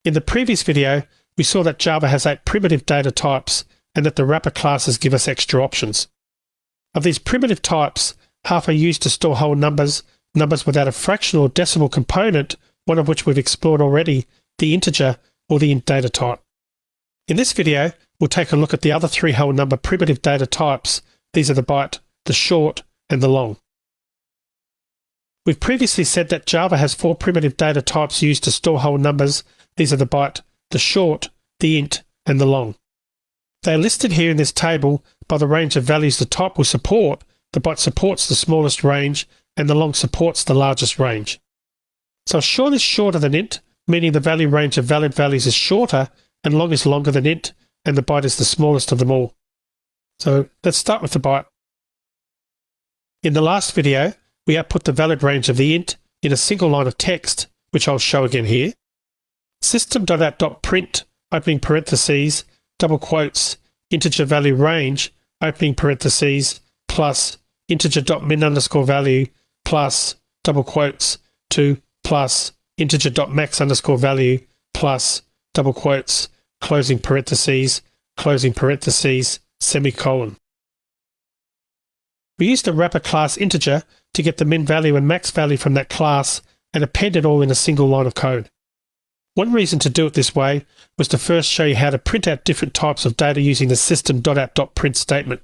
In the previous video, we saw that Java has 8 primitive data types and that the wrapper classes give us extra options. Of these primitive types, half are used to store whole numbers, numbers without a fractional or decimal component, one of which we've explored already, the integer or the int data type. In this video, we'll take a look at the other 3 whole number primitive data types. These are the byte, the short, and the long. We've previously said that Java has 4 primitive data types used to store whole numbers. These are the byte, the short, the int, and the long. They are listed here in this table by the range of values the type will support. The byte supports the smallest range, and the long supports the largest range. So short is shorter than int, meaning the value range of valid values is shorter, and long is longer than int, and the byte is the smallest of them all. So let's start with the byte. In the last video, we output the valid range of the int in a single line of text, which I'll show again here. System.out.print, opening parentheses, double quotes, integer value range, opening parentheses, plus integer.min underscore value, plus, double quotes, to, plus, integer.max underscore value, plus, double quotes, closing parentheses, semicolon. We use the wrapper class integer to get the min value and max value from that class and append it all in a single line of code. One reason to do it this way was to first show you how to print out different types of data using the system.out.print statement.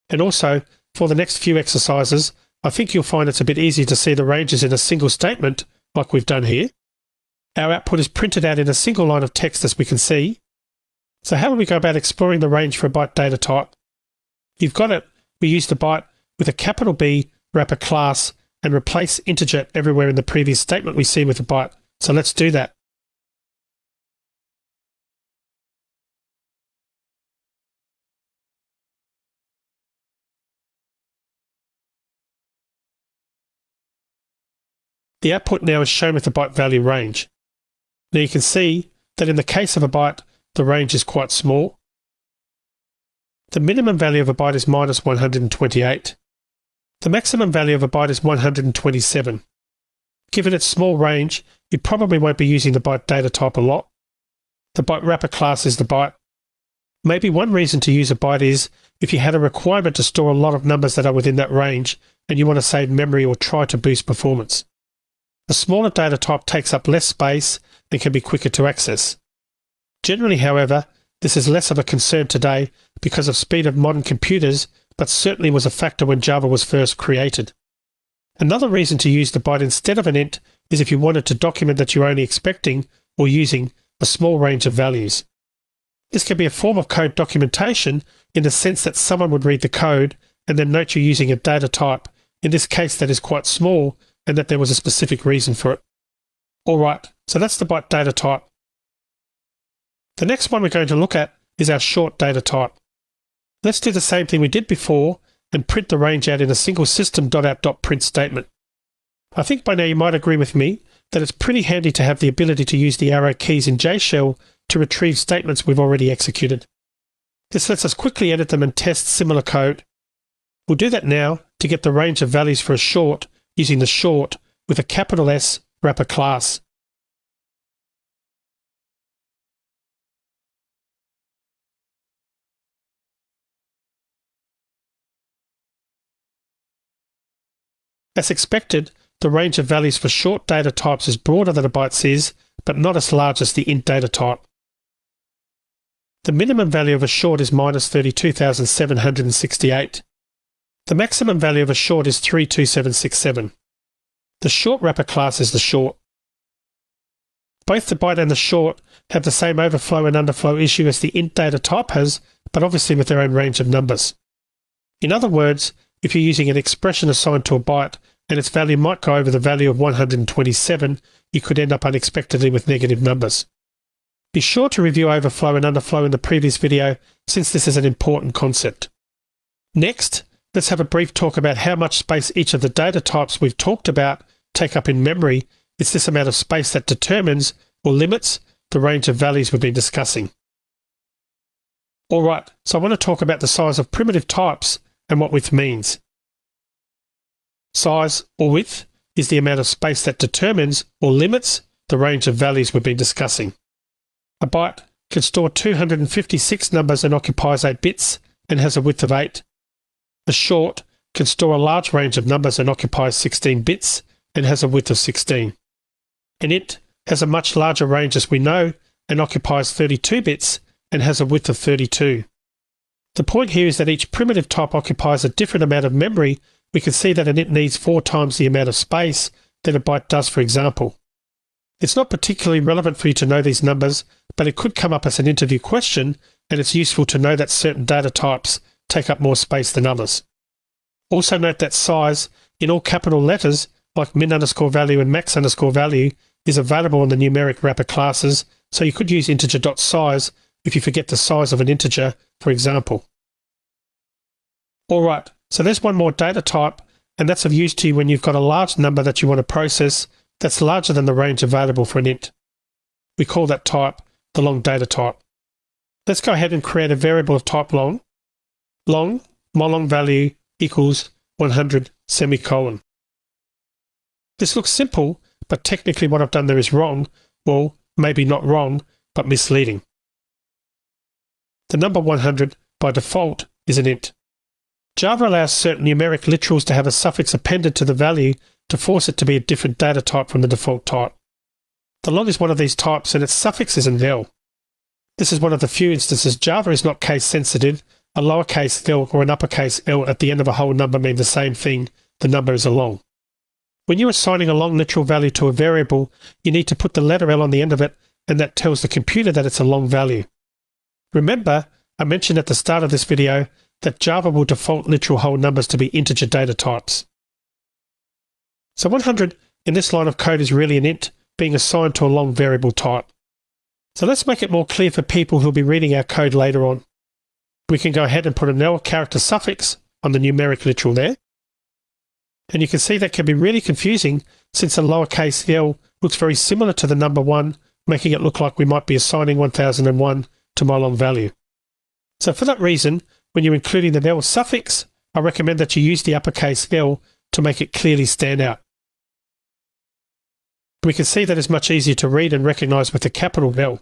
And also, for the next few exercises, I think you'll find it's a bit easier to see the ranges in a single statement, like we've done here. Our output is printed out in a single line of text, as we can see. So how do we go about exploring the range for a byte data type? You've got it. We use the byte with a capital B wrapper class and replace integer everywhere in the previous statement we see with the byte. So let's do that. The output now is shown with the byte value range. Now you can see that in the case of a byte, the range is quite small. The minimum value of a byte is minus 128. The maximum value of a byte is 127. Given its small range, you probably won't be using the byte data type a lot. The byte wrapper class is the byte. Maybe one reason to use a byte is if you had a requirement to store a lot of numbers that are within that range and you want to save memory or try to boost performance. A smaller data type takes up less space and can be quicker to access. Generally, however, this is less of a concern today because of speed of modern computers, but certainly was a factor when Java was first created. Another reason to use the byte instead of an int is if you wanted to document that you're only expecting or using a small range of values. This can be a form of code documentation in the sense that someone would read the code and then note you're using a data type, in this case that is quite small, and that there was a specific reason for it. Alright, so that's the byte data type. The next one we're going to look at is our short data type. Let's do the same thing we did before and print the range out in a single system.out.print statement. I think by now you might agree with me that it's pretty handy to have the ability to use the arrow keys in JShell to retrieve statements we've already executed. This lets us quickly edit them and test similar code. We'll do that now to get the range of values for a short using the short with a capital S wrapper class. As expected, the range of values for short data types is broader than a byte's is, but not as large as the int data type. The minimum value of a short is minus 32,768. The maximum value of a short is 32767. The short wrapper class is the short. Both the byte and the short have the same overflow and underflow issue as the int data type has, but obviously with their own range of numbers. In other words, if you're using an expression assigned to a byte and its value might go over the value of 127, you could end up unexpectedly with negative numbers. Be sure to review overflow and underflow in the previous video, since this is an important concept. Next, let's have a brief talk about how much space each of the data types we've talked about take up in memory. It's this amount of space that determines or limits the range of values we've been discussing. Alright, so I want to talk about the size of primitive types and what width means. Size, or width, is the amount of space that determines or limits the range of values we've been discussing. A byte can store 256 numbers and occupies 8 bits and has a width of 8. A short can store a large range of numbers and occupies 16 bits and has a width of 16. An int has a much larger range, as we know, and occupies 32 bits and has a width of 32. The point here is that each primitive type occupies a different amount of memory. We can see that an int needs 4 times the amount of space that a byte does, for example. It's not particularly relevant for you to know these numbers, but it could come up as an interview question, and it's useful to know that certain data types take up more space than others. Also note that size in all capital letters, like min_value and max_value, is available in the numeric wrapper classes, so you could use integer.size if you forget the size of an integer, for example. Alright, so there's one more data type, and that's of use to you when you've got a large number that you want to process that's larger than the range available for an int. We call that type the long data type. Let's go ahead and create a variable of type long. Long, my long value equals 100 semicolon. This looks simple, but technically what I've done there is wrong. Well, maybe not wrong, but misleading. The number 100 by default is an int. Java allows certain numeric literals to have a suffix appended to the value to force it to be a different data type from the default type. The long is one of these types, and its suffix is an vel. This is one of the few instances Java is not case sensitive. A lowercase vel or an uppercase L at the end of a whole number mean the same thing. The number is a long. When you're assigning a long literal value to a variable, you need to put the letter L on the end of it, and that tells the computer that it's a long value. Remember, I mentioned at the start of this video that Java will default literal whole numbers to be integer data types. So 100 in this line of code is really an int being assigned to a long variable type. So let's make it more clear for people who'll be reading our code later on. We can go ahead and put an L character suffix on the numeric literal there. And you can see that can be really confusing since a lowercase L looks very similar to the number 1, making it look like we might be assigning 1001 to my long value. So for that reason, when you're including the L suffix, I recommend that you use the uppercase L to make it clearly stand out. We can see that it's much easier to read and recognize with the capital L.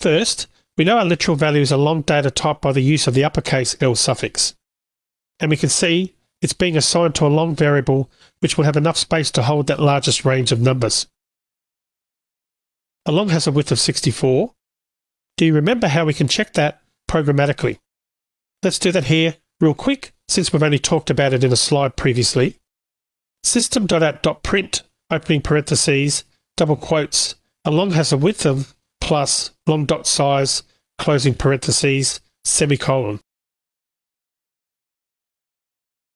First, we know our literal value is a long data type by the use of the uppercase L suffix. And we can see it's being assigned to a long variable which will have enough space to hold that largest range of numbers. A long has a width of 64. Do you remember how we can check that programmatically? Let's do that here real quick, since we've only talked about it in a slide previously. System.out.print, opening parentheses, double quotes, a long has a width of plus long.size, closing parentheses, semicolon.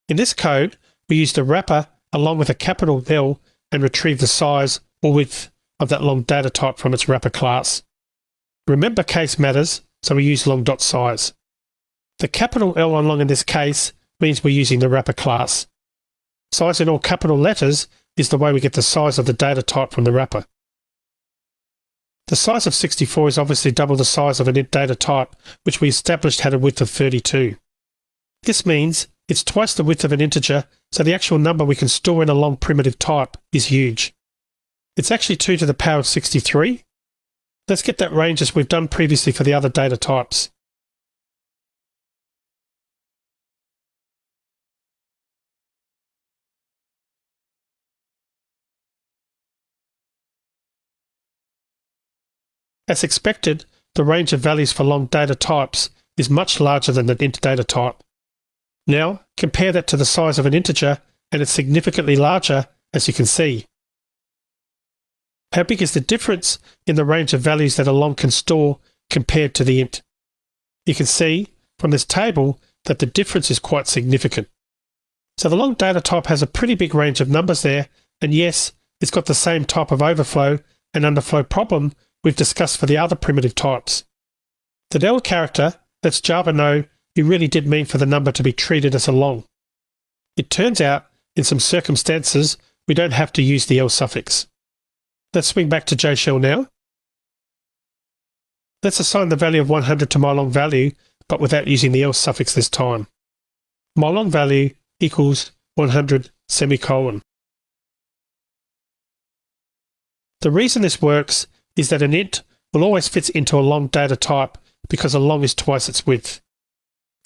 In this code, we used a wrapper along with a capital L and retrieved the size or width of that long data type from its wrapper class. Remember, case matters, so we use long.size. The capital L on long in this case means we're using the wrapper class. Size in all capital letters is the way we get the size of the data type from the wrapper. The size of 64 is obviously double the size of an int data type, which we established had a width of 32. This means it's twice the width of an integer, so the actual number we can store in a long primitive type is huge. It's actually 2 to the power of 63. Let's get that range as we've done previously for the other data types. As expected, the range of values for long data types is much larger than the int data type. Now, compare that to the size of an integer, and it's significantly larger, as you can see. How big is the difference in the range of values that a long can store compared to the int? You can see from this table that the difference is quite significant. So the long data type has a pretty big range of numbers there, and yes, it's got the same type of overflow and underflow problem we've discussed for the other primitive types. The del character lets Java know you really did mean for the number to be treated as a long. It turns out, in some circumstances, we don't have to use the L suffix. Let's swing back to JShell now. Let's assign the value of 100 to my long value, but without using the L suffix this time. My long value equals 100 semicolon. The reason this works is that an int will always fit into a long data type because a long is twice its width.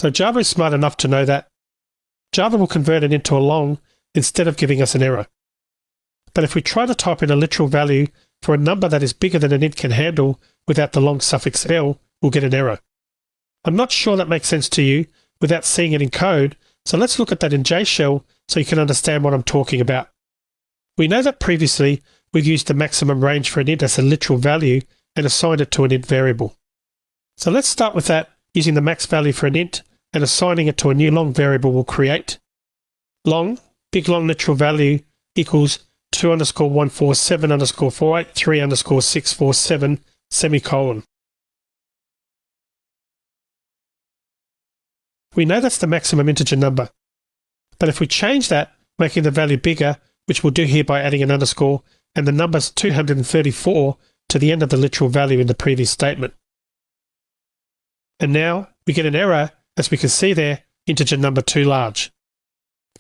So Java is smart enough to know that. Java will convert it into a long instead of giving us an error. But if we try to type in a literal value for a number that is bigger than an int can handle without the long suffix L, we'll get an error. I'm not sure that makes sense to you without seeing it in code, so let's look at that in JShell so you can understand what I'm talking about. We know that previously we've used the maximum range for an int as a literal value and assigned it to an int variable. So let's start with that using the max value for an int and assigning it to a new long variable we'll create. Long, big long literal value equals 2_147_483_647 semicolon. We know that's the maximum integer number. But if we change that, making the value bigger, which we'll do here by adding an underscore, and the number's 234 to the end of the literal value in the previous statement. And now we get an error, as we can see there, integer number too large.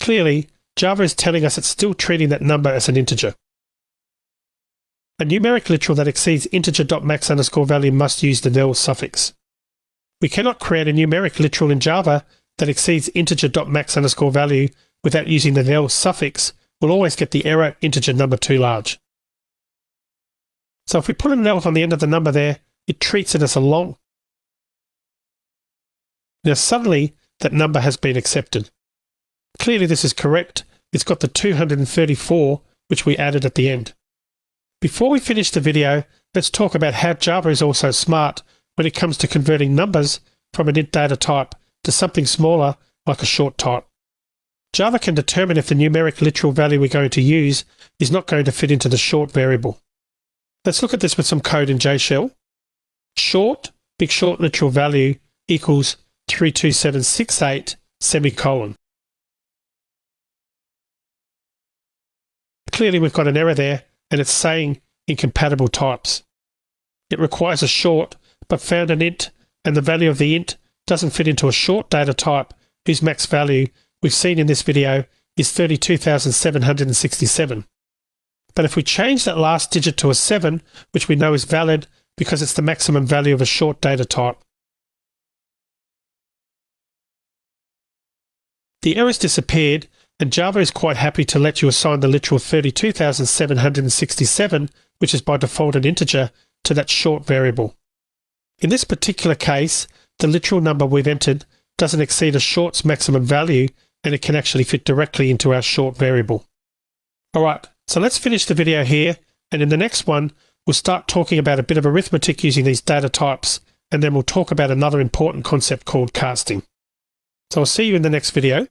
Clearly, Java is telling us it's still treating that number as an integer. A numeric literal that exceeds integer.max_value must use the nil suffix. We cannot create a numeric literal in Java that exceeds integer.max_value without using the nil suffix. We'll always get the error integer number too large. So if we put an L on the end of the number there, it treats it as a long. Now suddenly that number has been accepted. Clearly this is correct. It's got the 234 which we added at the end. Before we finish the video, let's talk about how Java is also smart when it comes to converting numbers from an int data type to something smaller like a short type. Java can determine if the numeric literal value we're going to use is not going to fit into the short variable. Let's look at this with some code in JShell. Short, big short literal value equals 32768 semicolon. Clearly we've got an error there and it's saying incompatible types. It requires a short but found an int and the value of the int doesn't fit into a short data type whose max value we've seen in this video is 32,767. But if we change that last digit to a 7, which we know is valid because it's the maximum value of a short data type, the error's disappeared and Java is quite happy to let you assign the literal 32,767, which is by default an integer, to that short variable. In this particular case, the literal number we've entered doesn't exceed a short's maximum value and it can actually fit directly into our short variable. Alright, so let's finish the video here, and in the next one we'll start talking about a bit of arithmetic using these data types, and then we'll talk about another important concept called casting. So I'll see you in the next video.